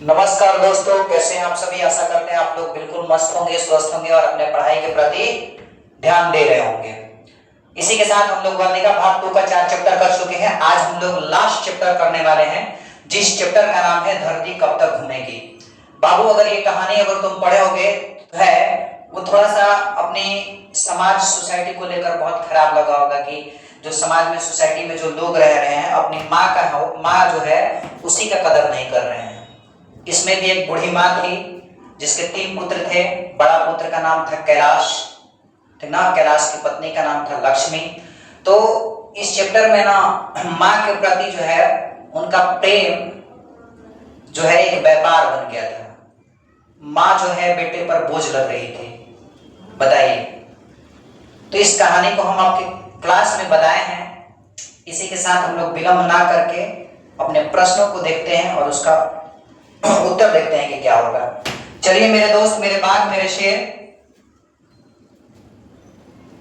नमस्कार दोस्तों, कैसे हैं आप सभी। आशा करते हैं आप लोग बिल्कुल मस्त होंगे, स्वस्थ होंगे और अपने पढ़ाई के प्रति ध्यान दे रहे होंगे। इसी के साथ हम लोग वर्णिका भाग 2 का 4 चैप्टर कर चुके हैं। आज हम लोग लास्ट चैप्टर करने वाले हैं, जिस चैप्टर का नाम है धरती कब तक घूमेगी। बाबू, अगर ये कहानी अगर तुम पढ़े होगे है, वो थोड़ा सा अपनी समाज सोसाइटी को लेकर बहुत खराब लगा होगा कि जो समाज में सोसाइटी में जो लोग रह रहे हैं अपनी माँ जो है उसी का कदर नहीं कर रहे हैं। इसमें भी एक बूढ़ी माँ थी जिसके 3 पुत्र थे। बड़ा पुत्र का नाम था कैलाश, ठीक ना। कैलाश की पत्नी का नाम था लक्ष्मी। तो इस चैप्टर में ना माँ के प्रति जो है उनका प्रेम जो है एक व्यापार बन गया था। माँ जो है बेटे पर बोझ लग रही थी। बताइए, तो इस कहानी को हम आपके क्लास में बताए हैं। इसी के साथ हम लोग विलंब ना करके अपने प्रश्नों को देखते हैं और उसका उत्तर देखते हैं कि क्या होगा। चलिए मेरे दोस्त, मेरे बाग, मेरे शेर,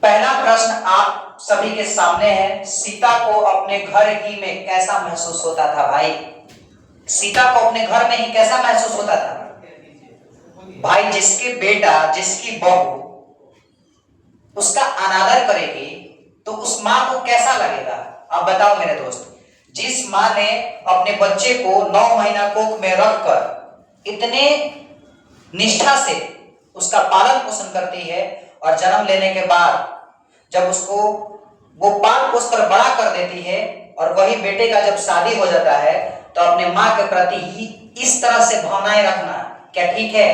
पहला प्रश्न आप सभी के सामने है। सीता को अपने घर ही में कैसा महसूस होता था भाई? सीता को अपने घर में ही कैसा महसूस होता था भाई? जिसके बेटा, जिसकी बहू उसका अनादर करेगी तो उस मां को कैसा लगेगा? अब बताओ मेरे दोस्त। जिस मां ने अपने बच्चे को 9 महीना कोख में रखकर इतने निष्ठा से उसका पालन पोषण करती है और जन्म लेने के बाद जब उसको वो पाल पोस कर बड़ा कर देती है और वही बेटे का जब शादी हो जाता है तो अपने मां के प्रति ही इस तरह से भावनाएं रखना क्या ठीक है?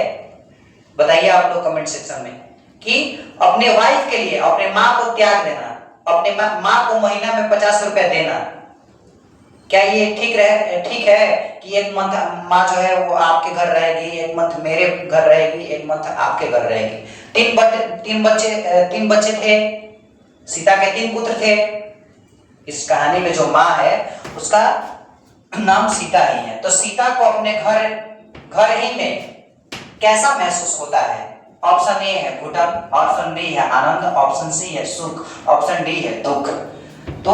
बताइए आप लोग कमेंट सेक्शन में कि अपने वाइफ के लिए अपने मां को त्याग देना, अपने मां को महीना में 50 रुपए देना, क्या ये ठीक है कि एक मंथ माँ जो है वो आपके घर रहेगी, एक मंथ मेरे घर रहेगी, एक मंथ आपके घर रहेगी। 3 बच्चे थे। सीता के 3 पुत्र थे। इस कहानी में जो माँ है उसका नाम सीता ही है। तो सीता को अपने घर ही में कैसा महसूस होता है? ऑप्शन ए है घुटन, ऑप्शन बी है आनंद, ऑप्शन सी है सुख, ऑप्शन डी है दुख। तो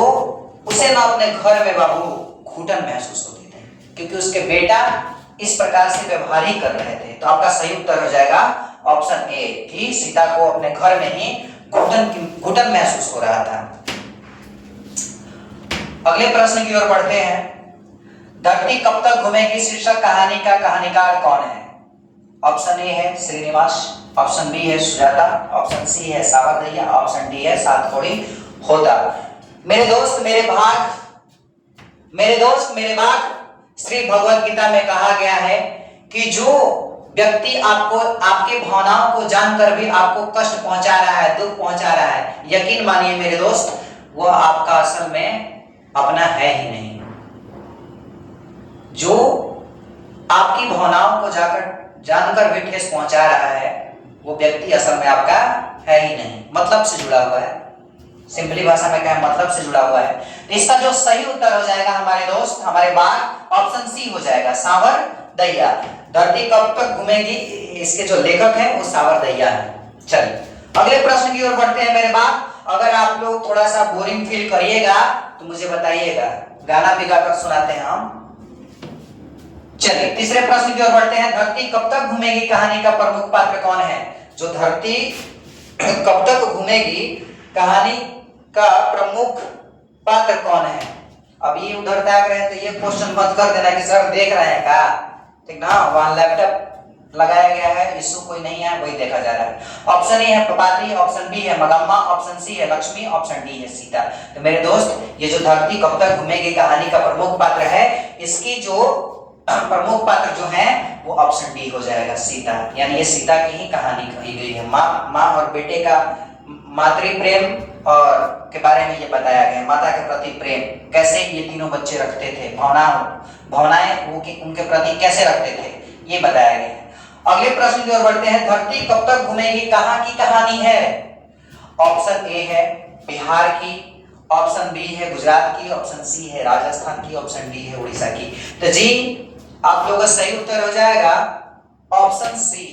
उसे ना अपने घर में बाबू घुटन महसूस होती थी क्योंकि उसके बेटा इस प्रकार से व्यवहार ही कर रहे थे। तो आपका सही उत्तर हो जाएगा ऑप्शन ए कि सीता को अपने घर में ही घुटन महसूस हो रहा था। अगले प्रश्न की ओर बढ़ते हैं। धरती कब तक घूमेगी शीर्षक कहानी का कहानीकार कौन है? ऑप्शन ए है श्रीनिवास, ऑप्शन बी है सुजाता, ऑप्शन सी है सावरदैया, ऑप्शन डी है सातकोड़ी होता। मेरे दोस्त मेरे भाग श्री भगवत गीता में कहा गया है कि जो व्यक्ति आपको आपके भावनाओं को जानकर भी आपको कष्ट पहुंचा रहा है, दुख पहुंचा रहा है, यकीन मानिए मेरे दोस्त वो आपका असल में अपना है ही नहीं। जो आपकी भावनाओं को जानकर भी ठेस पहुंचा रहा है वो व्यक्ति असल में आपका है ही नहीं, मतलब से जुड़ा हुआ है। सिंपली भाषा में क्या है? मतलब से जुड़ा हुआ है। तो इसका जो सही उत्तर हो जाएगा हमारे दोस्त, हमारे बाग, ऑप्शन सी हो जाएगा सावरदैया। धरती कब तक घूमेगी इसके जो लेखक हैं वो सावरदैया है। चलिए अगले प्रश्न की ओर बढ़ते हैं मेरे बाग। अगर आप लोग थोड़ा सा बोरिंग फील करिएगा तो मुझे बताइएगा, गाना भी गाकर सुनाते हैं हम। चलिए तीसरे प्रश्न की ओर बढ़ते हैं। धरती कब तक घूमेगी कहानी का प्रमुख पात्र कौन है? जो धरती कब तक घूमेगी कहानी का प्रमुख पात्र कौन है? अब ये उधर देख रहे हैं तो ये क्वेश्चन मत कर देना कि सर देख रहे हैं का, ठीक ना। वहां लैपटॉप लगाया गया है, इशू कोई नहीं है, वही देखा जा रहा है। ऑप्शन ए है प्रपाति, ऑप्शन बी है मगम्मा, ऑप्शन सी है लक्ष्मी, ऑप्शन डी है सीता। तो मेरे दोस्त ये जो धरती कब तक घूमेगी कहानी का प्रमुख पात्र है, इसकी जो प्रमुख पात्र जो है वो ऑप्शन डी हो जाएगा सीता। यानी ये सीता की ही कहानी कही गई है। माँ और बेटे का मातृ प्रेम और के बारे में ये बताया गया है। माता के प्रति प्रेम कैसे ये तीनों बच्चे रखते थे, भावनाएं वो उनके प्रति कैसे रखते थे ये बताया गया है। अगले प्रश्न की ओर बढ़ते हैं। धरती कब तक घूमेगी कहाँ की कहानी है? ऑप्शन ए है बिहार की, ऑप्शन बी है गुजरात की, ऑप्शन सी है राजस्थान की, ऑप्शन डी है उड़ीसा की। तो जी आप लोगों का सही उत्तर हो जाएगा ऑप्शन सी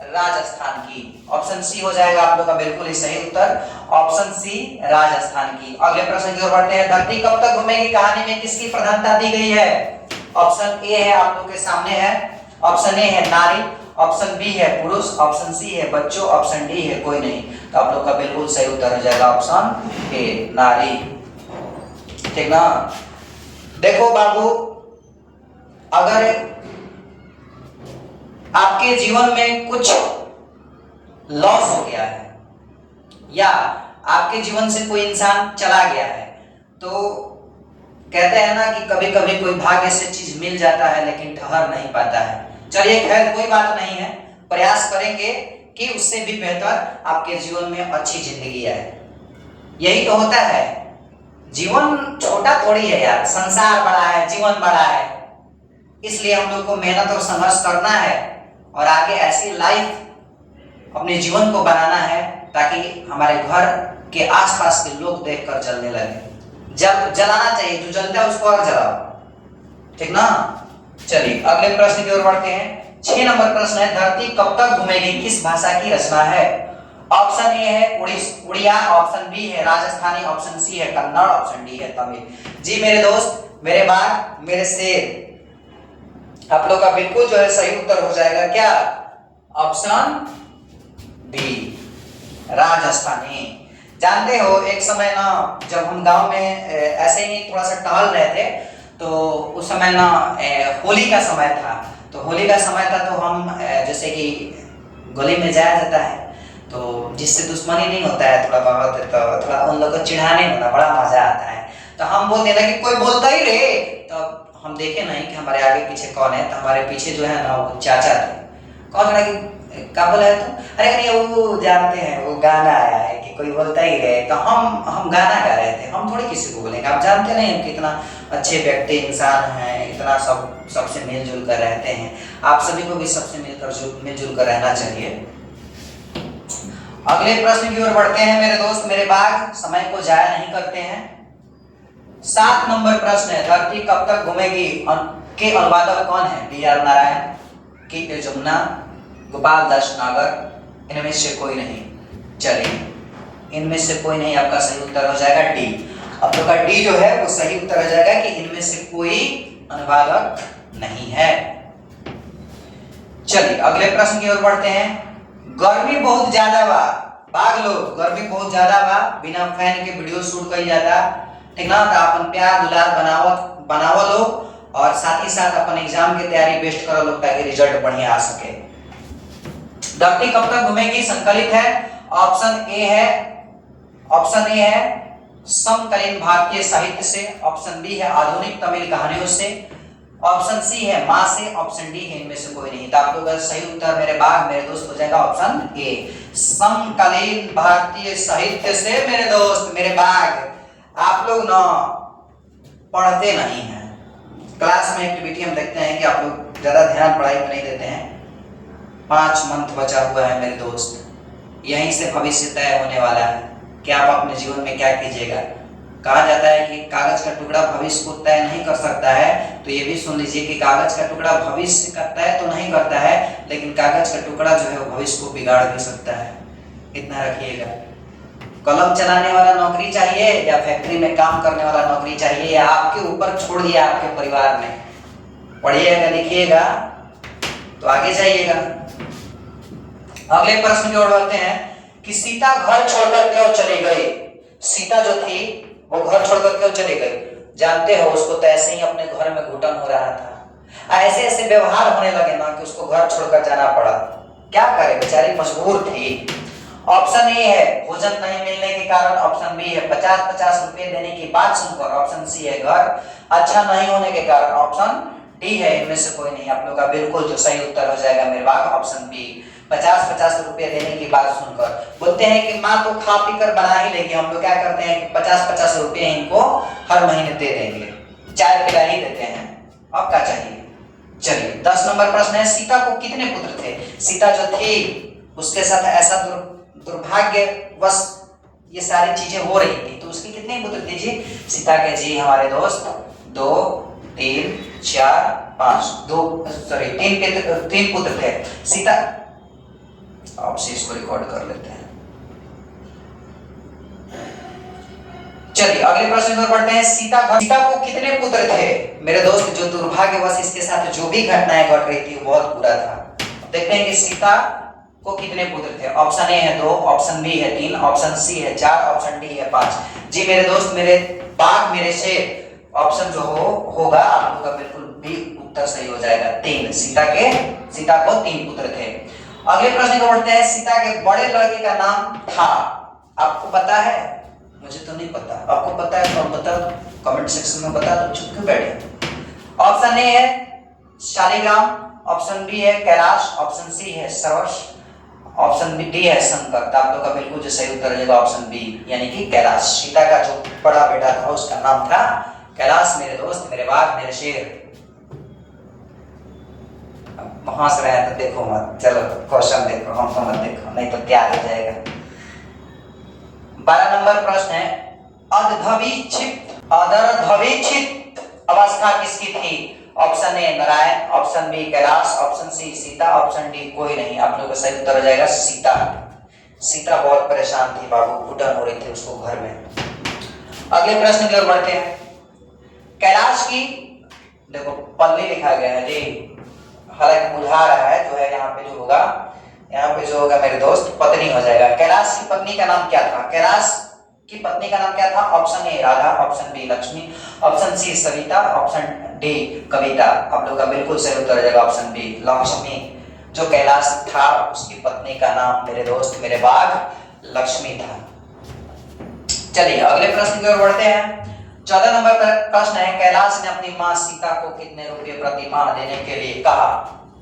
राजस्थान की। ऑप्शन सी हो जाएगा आप लोग का बिल्कुल ही सही उत्तर, ऑप्शन सी राजस्थान की। अगले प्रश्न की ओर बढ़ते हैं। धरती कब तक घूमेगी कहानी में किसकी प्रधानता दी गई है? ऑप्शन ए है आप लोग के सामने है ऑप्शन ए है नारी, ऑप्शन बी है पुरुष, ऑप्शन सी है बच्चों, ऑप्शन डी है कोई नहीं। तो आप लोग का बिल्कुल सही उत्तर हो जाएगा ऑप्शन ए नारी। ठीक ना। देखो बाबू, अगर आपके जीवन में कुछ लॉस हो गया है या आपके जीवन से कोई इंसान चला गया है, तो कहते हैं ना कि कभी कभी कोई भाग्य से चीज मिल जाता है लेकिन ठहर नहीं पाता है। चलिए खैर कोई बात नहीं है, प्रयास करेंगे कि उससे भी बेहतर आपके जीवन में अच्छी जिंदगी आए। यही तो होता है, जीवन छोटा थोड़ी है यार, संसार बड़ा है, जीवन बड़ा है, इसलिए हम लोग को मेहनत और संघर्ष करना है और आगे ऐसी लाइफ अपने जीवन को बनाना है ताकि हमारे घर के आसपास के लोग देखकर जलने लगे। जलाना चाहिए, जो जलता है उसको और जलाओ, ठीक ना। चलिए अगले प्रश्न की ओर बढ़ते हैं। 6 नंबर प्रश्न है, धरती कब तक घूमेगी किस भाषा की रचना है? ऑप्शन ए है उड़िया, ऑप्शन बी है राजस्थानी, ऑप्शन सी है कन्नड़, ऑप्शन डी है तमिल। जी मेरे दोस्त, मेरे बाग, मेरे शेर, आप लोग का बिल्कुल जो है सही उत्तर हो जाएगा क्या? Option B Rajasthani. जानते हो एक समय ना जब हम गांव में ऐसे ही थोड़ा सा टहल रहे थे, तो उस समय ना होली का समय था। तो होली का समय था तो हम जैसे कि गली में जाया जाता है, तो जिससे दुश्मनी नहीं होता है थोड़ा बहुत, तो थोड़ा उन लोग को चिढ़ाने में ना बड़ा मजा आता है। तो हम बोलते लगे कोई बोलता ही रे, तो हम देखे नहीं कि हमारे आगे पीछे कौन है। तो हमारे पीछे जो है ना वो चाचा थे। कौन खड़ा कि क्या बोला है तुम? अरे नहीं वो जानते हैं, वो गाना आया है कि कोई बोलता ही रहे। तो हम गाना गा रहे थे, हम थोड़ी किसी को बोलेंगे। आप जानते नहीं हम कितना अच्छे व्यक्ति इंसान हैं, इतना सबसे मिलजुल कर रहते हैं। आप सभी को भी सबसे मिलजुल कर रहना चाहिए। अगले प्रश्न की ओर बढ़ते हैं मेरे दोस्त मेरे बाग, समय को जाया नहीं करते हैं। 7 नंबर प्रश्न है, धरती कब तक घूमेगी के अनुवादक कौन है? बी आर नारायण, के ए जमुना, गोपाल दास नागर, इनमें से कोई नहीं। चलिए इनमें से कोई नहीं, आपका सही उत्तर हो जाएगा डी। आप लोग का डी जो है वो सही उत्तर हो जाएगा कि इनमें से कोई अनुवादक नहीं है। चलिए अगले प्रश्न की ओर बढ़ते हैं। गर्मी बहुत ज्यादा बा, बाग लोग गर्मी बहुत ज्यादा बा, बिना फैन के वीडियो शूट करी जाता, ठीक ना। तो अपन प्यार दुलार बनावो लोग और साथ ही साथ अपन एग्जाम की तैयारी बेस्ट करो लोग ताकि रिजल्ट बढ़िया आ सके। धरती कब तक घूमेगी संकलित है, ऑप्शन ए है समकालीन भारतीय साहित्य से, ऑप्शन बी है आधुनिक तमिल कहानियों से, ऑप्शन सी है मां से, ऑप्शन डी है इनमें से कोई नहीं। तो आप लोग का सही उत्तर मेरे बाग मेरे दोस्त हो जाएगा ऑप्शन ए समकालीन भारतीय साहित्य से। मेरे दोस्त मेरे बाग, आप लोग ना पढ़ते नहीं हैं, क्लास में एक्टिविटी हम देखते हैं कि आप लोग ज्यादा ध्यान पढ़ाई पर नहीं देते हैं। 5 मंथ बचा हुआ है मेरे दोस्त, यहीं से भविष्य तय होने वाला है कि आप अपने जीवन में क्या कीजिएगा। कहा जाता है कि कागज का टुकड़ा भविष्य को तय नहीं कर सकता है, तो ये भी सुन लीजिए कि कागज का टुकड़ा भविष्य का तय तो नहीं करता है, लेकिन कागज का टुकड़ा जो है वो भविष्य को बिगाड़ भी सकता है। इतना रखिएगा। कलम चलाने वाला नौकरी चाहिए या फैक्ट्री में काम करने वाला नौकरी चाहिए, या आपके ऊपर छोड़ दिया आपके परिवार ने। पढ़िएगा लिखिएगा तो आगे जाइएगा। अगले प्रश्न की ओर बढ़ते हैं कि सीता घर छोड़कर क्यों चली गई? सीता जो थी वो घर छोड़कर क्यों चली गई? जानते हो उसको तो ऐसे ही अपने घर में घुटन हो रहा था, ऐसे ऐसे व्यवहार होने लगे ना कि उसको घर छोड़कर जाना पड़ा। क्या करे, बेचारी मजबूर थी। ऑप्शन ए है भोजन नहीं मिलने के कारण, ऑप्शन बी है 50-50 रुपए देने की बात सुनकर, ऑप्शन सी है घर अच्छा नहीं होने के कारण, ऑप्शन डी है इनमें से कोई नहीं। आप लोग का बिल्कुल जो सही उत्तर हो जाएगा मेरे बाग ऑप्शन बी 50-50 रुपए देने की बात सुनकर। बोलते हैं कि माँ तो खा पी कर बना ही लेगी, हम लोग क्या करते हैं कि 50-50 रुपए इनको हर महीने दे देंगे, चाय पिला ही देते हैं, अब क्या चाहिए। चलिए 10 नंबर प्रश्न है, सीता को कितने पुत्र थे? सीता जो थी उसके साथ ऐसा दुर्भाग्यवश ये सारी चीजें हो रही थी, तो उसके कितने पुत्र थे जी? सीता के जी हमारे दोस्त 2, 3, 4, 5 3 पुत्र थे सीता। आपसे इसको रिकॉर्ड कर लेते हैं। चलिए अगले प्रश्न की ओर बढ़ते हैं। सीता को कितने पुत्र थे? मेरे दोस्त, जो दुर्भाग्यवश इसके साथ जो भी घटनाएं घट रही थी वो बहुत बुरा था। देखते हैं कि सीता को कितने पुत्र थे। ऑप्शन ए है 2, ऑप्शन बी है 3, ऑप्शन सी है 4, ऑप्शन डी है 5। जी मेरे दोस्त, मेरे बाघ मेरे शेर, ऑप्शन जो होगा आप लोगों का बिल्कुल बी उत्तर सही हो जाएगा। 3, सीता को 3 पुत्र थे। अगले प्रश्न को बढ़ते हैं। सीता के बड़े लड़के का नाम था, आपको पता है? मुझे तो नहीं पता, आपको पता है तो बता दो, कमेंट सेक्शन में बता दो, चुप क्यों बैठे। ऑप्शन ए है शालिग्राम, ऑप्शन बी है कैलाश, ऑप्शन सी है सरस, ऑप्शन डी है शंकर। तो आप लोग का बिल्कुल जो सही उत्तर है ऑप्शन बी, यानी कि कैलाश। सीता का जो बड़ा बेटा था उसका नाम था कैलाश। मेरे दोस्त, मेरे बाघ, मेरे शेर। हंस रहे हैं तो देखो मत, चलो क्वेश्चन देखो, हमको मत देखो, नहीं तो तैयार हो जाएगा। 12 नंबर प्रश्न है। अदर्भविक्षित अवस्था किसकी थी? Option A Narayan, option B Kailash, option C Sita, option D कोई नहीं। आप लोगों का सही उत्तर हो जाएगा सीता। सीता बहुत परेशान थी बाबू, घुटन हो रही थी उसको घर में। अगले प्रश्न की ओर बढ़ते हैं। कैलाश की, देखो पल्ली लिखा गया है जी, हालांकि बुझा रहा है, जो है यहाँ पे जो होगा मेरे दोस्त पत्नी हो जाएगा। कैलाश की पत्नी का नाम क्या था? कैलाश की पत्नी का नाम क्या था? Option A Radha, option B Lakshmi, option C Savita, option D Kavita. आप लोग का बिल्कुल सही उत्तर हो जाएगा ऑप्शन बी लक्ष्मी। जो कैलाश था उसकी पत्नी का नाम मेरे दोस्त, मेरे बाघ, लक्ष्मी था। चलिए अगले प्रश्न की ओर बढ़ते हैं। 14 नंबर प्रश्न है। कैलाश ने अपनी मां सीता को कितने रुपए प्रति माह देने के लिए कहा?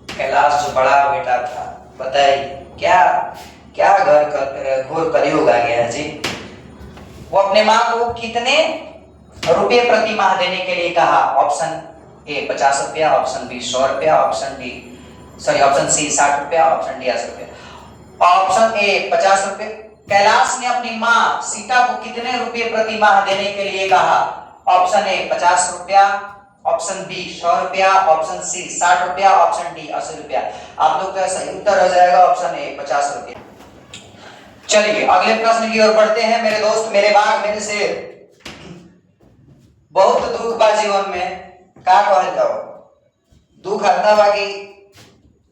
कैलाश जो बड़ा बेटा था, बताइए क्या घोर कलयुग आ गया जी। वो अपने मां को कितने रुपए प्रति माह देने के लिए कहा? ऑप्शन ए 50 रुपया, ऑप्शन बी 100 रुपया, ऑप्शन सी 60 रुपया, ऑप्शन डी 80 रुपया। ऑप्शन ए 50 रुपये। कैलाश ने अपनी मां सीता को कितने रुपए प्रति माह देने के लिए कहा? ऑप्शन ए 50 रुपया, ऑप्शन बी 100 रुपया, ऑप्शन सी 60 रुपया, ऑप्शन डी 80 रुपया। आप लोग का सही उत्तर हो जाएगा ऑप्शन ए 50 रुपया। चलिए अगले प्रश्न की ओर बढ़ते हैं। मेरे दोस्त, मेरे बाघ, मेरे शेर, बहुत दुख बा जीवन में, का कहल जाओ? दुख आता बा कि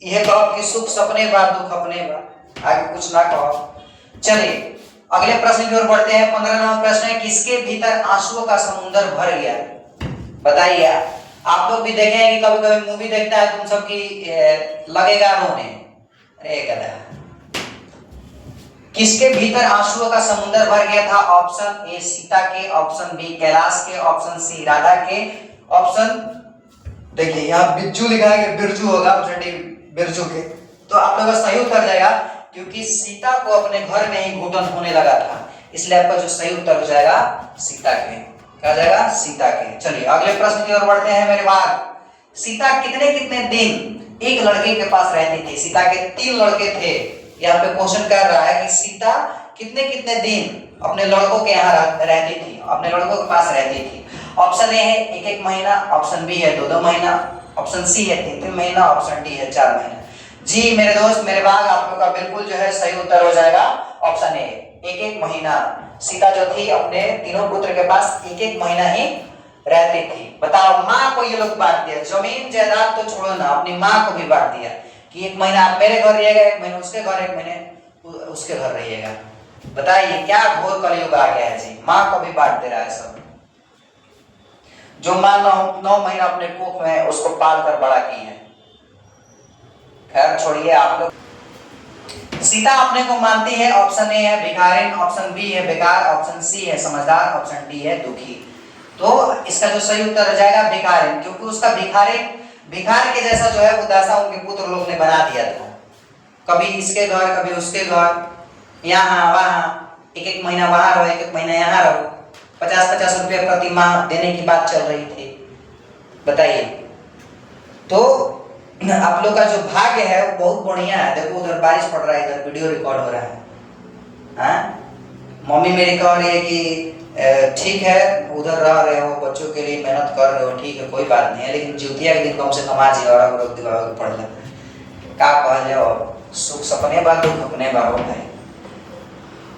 यह कहो कि सुख सपने बा, दुख अपने बा, आगे कुछ ना कहो। चलिए अगले प्रश्न की ओर बढ़ते हैं। 15 नंबर प्रश्न है। किसके भीतर आंसुओं का समुद्र भर गया? बताइए। आप लोग भी देखे हैं कि कभी कभी मूवी देखता है तुम सबकी लगेगा रोने। अरे गधा, किसके भीतर आंसुओं का समुद्र भर गया था? ऑप्शन ए सीता के, ऑप्शन बी कैलाश के, ऑप्शन सी राधा के, ऑप्शन देखिए यहाँ बिरजू लिखा है कि बिरजू होगा, ऑप्शन डी बिरजू के। तो आप लोगों का सही उत्तर जाएगा, क्योंकि सीता को अपने घर में ही घुटन होने लगा था, इसलिए आपका जो सही उत्तर हो जाएगा सीता के। क्या जाएगा? सीता के। चलिए अगले प्रश्न की ओर बढ़ते हैं। मेरे बाद सीता कितने दिन एक लड़के के पास रहती थी? सीता के 3 लड़के थे। यहाँ पे क्वेश्चन कर रहा है कि सीता कितने दिन अपने लड़कों के यहाँ रहती थी, अपने लड़कों के पास रहती थी। ऑप्शन ए है 1 महीना, ऑप्शन बी है 2 महीना, ऑप्शन सी है 3 महीना, ऑप्शन डी है 4 महीना। जी मेरे दोस्त, मेरे बाघ, आप लोग का बिल्कुल जो है सही उत्तर हो जाएगा ऑप्शन ए 1 महीना। सीता जो थी अपने तीनों पुत्र के पास 1 महीना ही रहती थी। बताओ, माँ को ये लोग बांट दिया, जमीन जायदाद तो छोड़ो ना, अपनी माँ को भी बांट दिया कि 1 महीना आप मेरे घर रहिएगा, 1 महीना उसके घर, 1 महीने उसके घर रहिएगा। बताइए क्या घोर कलयुग आ गया है जी। माँ को भी बांट दे रहा है सब। जो माँ 9 महीना अपने कोख में उसको पाल कर बड़ा की है। खैर छोड़िए आप लोग। सीता अपने को मानती है। ऑप्शन ए है भिखारिन, ऑप्शन बी है बेकार, ऑप्शन सी है समझदार, ऑप्शन डी है दुखी। तो इसका जो सही उत्तर हो जाएगा भिखारिन, क्योंकि उसका भिखार के जैसा जो है वो दशा उनके पुत्र लोग ने बना दिया था। कभी इसके घर, कभी उसके घर, यहाँ वहाँ, 1 महीना वहां रहो, 1 महीना यहाँ रहो, 50 रुपये प्रति माह देने की बात चल रही थी। बताइए, तो आप लोग का जो भाग्य है वो बहुत बढ़िया है। देखो उधर बारिश पड़ रहा है, इधर वीडियो रिकॉर्ड हो रहा है। हाँ, मम्मी मेरी कह रही है कि ठीक है उधर रह रहे हो, बच्चों के लिए मेहनत कर रहे हो, ठीक है कोई बात नहीं है, लेकिन ज्योतिया के दिन कम से कम आज और रोक दिवा पड़ जा। क्या कह जाओ, सुख सपने बा दुख अपने बा हो भाई।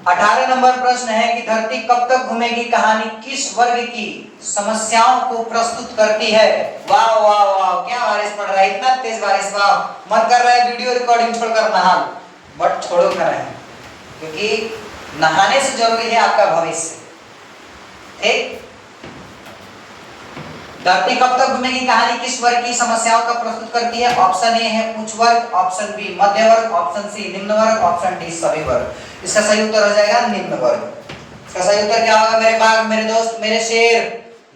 18 नंबर प्रश्न है कि धरती कब तक घूमेगी कहानी किस वर्ग की समस्याओं को प्रस्तुत करती है। वाह वाह वाह, क्या बारिश पड़ रहा है, इतना तेज बारिश, वाह। मन कर रहा है वीडियो रिकॉर्डिंग छोड़कर नहा, बट छोड़ो कर रहे हैं क्योंकि नहाने से जरूरी है आपका भविष्य। ठीक, धरती कब तक घूमेगी कहानी किस वर्ग की समस्याओं का प्रस्तुत करती है। ऑप्शन ए है उच्च वर्ग, ऑप्शन बी मध्य वर्ग, ऑप्शन सी निम्न वर्ग, ऑप्शन डी सभी वर्ग। इसका सही उत्तर हो जाएगा निम्न वर्ग। इसका सही उत्तर क्या होगा मेरे बाग, मेरे दोस्त, मेरे शेर,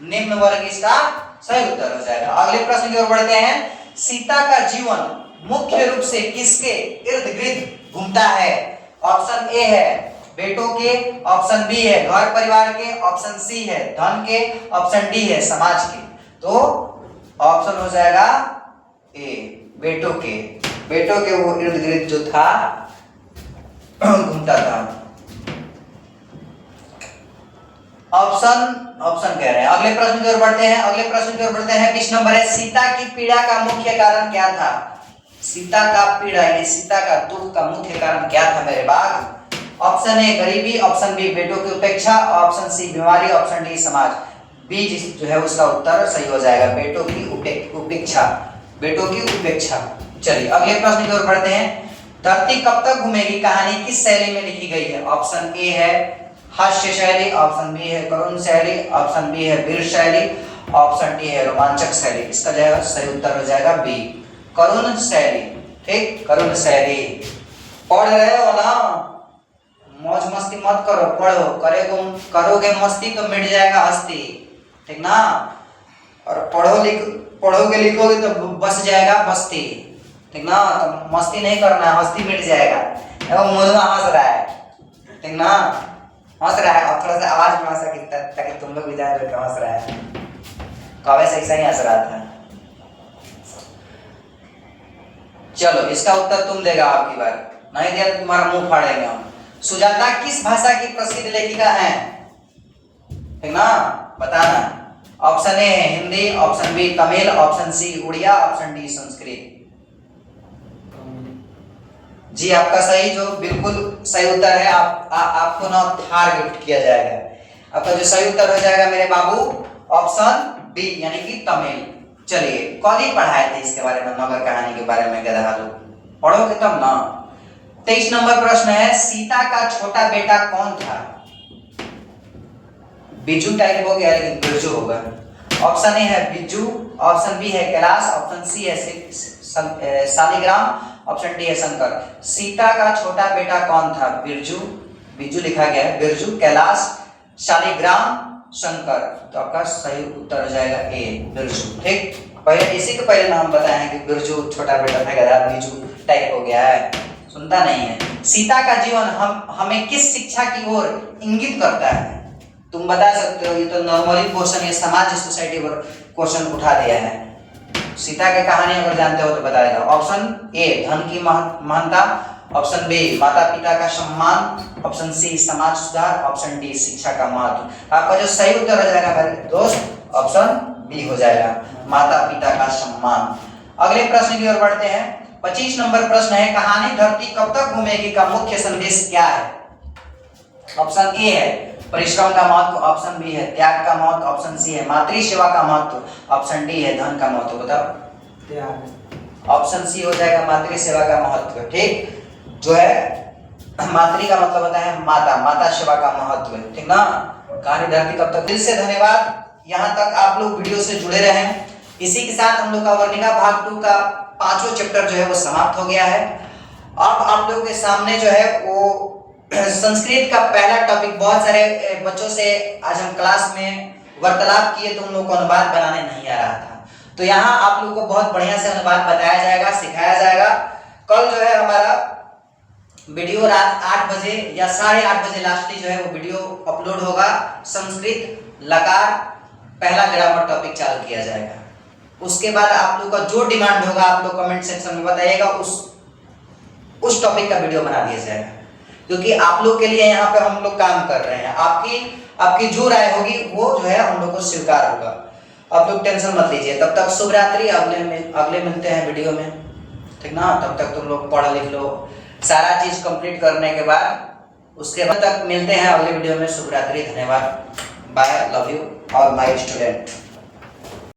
निम्न वर्ग इसका सही उत्तर हो जाएगा। अगले प्रश्न की ओर बढ़ते हैं। सीता का जीवन मुख्य रूप से किसके इर्द गिर्द घूमता है। ऑप्शन ए है बेटों के, ऑप्शन बी है घर परिवार के, ऑप्शन सी है धन के, ऑप्शन डी है समाज के। तो ऑप्शन हो जाएगा ए बेटों के। बेटों के वो इर्द गिर्द जो था घूमता था। ऑप्शन कह रहे हैं। अगले प्रश्न की ओर बढ़ते हैं। अगले प्रश्न की ओर बढ़ते हैं 20 नंबर है। सीता की पीड़ा का मुख्य कारण क्या था। सीता का पीड़ा यानी सीता का दुख का मुख्य कारण क्या था मेरे बाग। ऑप्शन ए गरीबी, ऑप्शन बी बेटों की उपेक्षा, ऑप्शन सी बीमारी, ऑप्शन डी समाज। बी जो है उसका उत्तर सही हो जाएगा, बेटों की उपेक्षा, बेटों की उपेक्षा। चलिए अगले प्रश्न की ओर बढ़ते हैं। धरती कब तक घूमेगी कहानी किस शैली में लिखी गई है। ऑप्शन ए है हास्य शैली, ऑप्शन बी है करुण शैली, ऑप्शन बी है वीर शैली, ऑप्शन डी है रोमांचक शैली। इसका जो है सही उत्तर हो जाएगा बी करुण शैली। ठीक, करुण शैली। पढ़ रहे हो ना, मौज मस्ती मत करो, पढ़ो। करोगे मस्ती तो मिट जाएगा हस्ती, ठीक ना। और पढ़ोगे लिखोगे तो बस जाएगा बस्ती, ठीक ना। तो मस्ती नहीं करना है, हस्ती मिट जाएगा। एवं मुझमा हंस रहा है, ठीक ना, हंस रहा है। और थोड़ा सा आवाज में हंसा ताकि तुम लोग भी जान लो कि हंस रहा है। कौवे से ऐसा ही हंस रहा था। चलो इसका उत्तर तुम देगा आपकी बार, नहीं दिया तो तुम्हारा मुंह फाड़ेंगे हम। सुजाता किस भाषा की प्रसिद्ध लेखिका है, ठीक ना, बताना। ऑप्शन ए है Hindi, option B Tamil, option C Oriya, option D Sanskrit. जी आपका सही जो बिल्कुल सही उत्तर है, आपको ना थार गिफ्ट किया जाएगा। आपका जो सही उत्तर हो जाएगा मेरे बाबू ऑप्शन बी यानी कि तमिल। चलिए कल ही पढ़ाए थे इसके बारे में, नगर कहानी के बारे में, गधा लोग पढ़ोगे तब ना। 23 नंबर प्रश्न है। सीता का छोटा बेटा कौन था। बिजू टाइप हो गया लेकिन बिरजू होगा। ऑप्शन ए है बिजू, ऑप्शन बी है कैलाश, ऑप्शन सी है शालिग्राम, ऑप्शन डी है शंकर। सीता का छोटा बेटा कौन था। बिरजू, बिजू लिखा गया है, बिरजू, कैलाश, शालिग्राम, शंकर। तो आपका सही उत्तर हो जाएगा ए बिरजू। ठीक, पहले इसी के पहले नाम बताए हैं कि बिरजू छोटा बेटा था, गधा बिजू टाइप हो गया है, सुनता नहीं है। सीता का जीवन हमें किस शिक्षा की ओर इंगित करता है। तुम बता सकते हो, ये तो नॉर्मली क्वेश्चन है, समाज सोसाइटी पर क्वेश्चन उठा दिया है। सीता की कहानी अगर जानते हो तो बता देगा। ऑप्शन ए धन की महानता, ऑप्शन बी माता पिता का सम्मान, ऑप्शन सी समाज सुधार, ऑप्शन डी शिक्षा का महत्व। आपका जो सही उत्तर हो जाएगा मेरे दोस्त ऑप्शन बी हो जाएगा, माता पिता का सम्मान। अगले प्रश्न की ओर बढ़ते हैं। 25 नंबर प्रश्न है। कहानी धरती कब तक घूमेगी का मुख्य संदेश क्या है। ऑप्शन ए है परिश्रम का महत्व, ऑप्शन बी है त्याग का महत्व, ऑप्शन सी है मातृ सेवा का महत्व, ऑप्शन डी है धन का महत्व। बताओ। त्याग। ऑप्शन सी हो जाएगा मातृ सेवा का महत्व। ठीक, जो है मातृ का मतलब होता है माता, माता सेवा का महत्व, ठीक ना। कहानी धरती कब तक। दिल से धन्यवाद, यहाँ तक आप लोग वीडियो से जुड़े रहे। इसी के साथ हम लोग का वर्णिका भाग 2 का 5वां चैप्टर जो है वो समाप्त हो गया है। अब आप लोगों के सामने जो है वो संस्कृत का पहला टॉपिक, बहुत सारे बच्चों से आज हम क्लास में वार्तालाप किए तो उन लोगों को अनुवाद बनाने नहीं आ रहा था, तो यहाँ आप लोगों को बहुत बढ़िया से अनुवाद बताया जाएगा, सिखाया जाएगा। कल जो है हमारा वीडियो रात 8 बजे या 8:30 बजे लास्टली जो है वो वीडियो अपलोड होगा। संस्कृत लकार पहला ग्रामर टॉपिक चालू किया जाएगा। उसके बाद आप लोग का जो डिमांड होगा आप लोग कमेंट सेक्शन में बताइएगा, उस टॉपिक का वीडियो बना दिया जाएगा, क्योंकि आप लोग के लिए यहाँ पे हम लोग काम कर रहे हैं। आपकी जो राय होगी वो जो है हम लोग को स्वीकार होगा। आप लोग टेंशन मत लीजिए। तब तक शुभ रात्रि, अगले मिलते हैं वीडियो में, ठीक ना। तब तक तुम लोग पढ़ लिख लो, सारा चीज कंप्लीट करने के बाद उसके बाद तक मिलते हैं अगले वीडियो में। शुभ रात्रि, धन्यवाद, bye, love you all my student.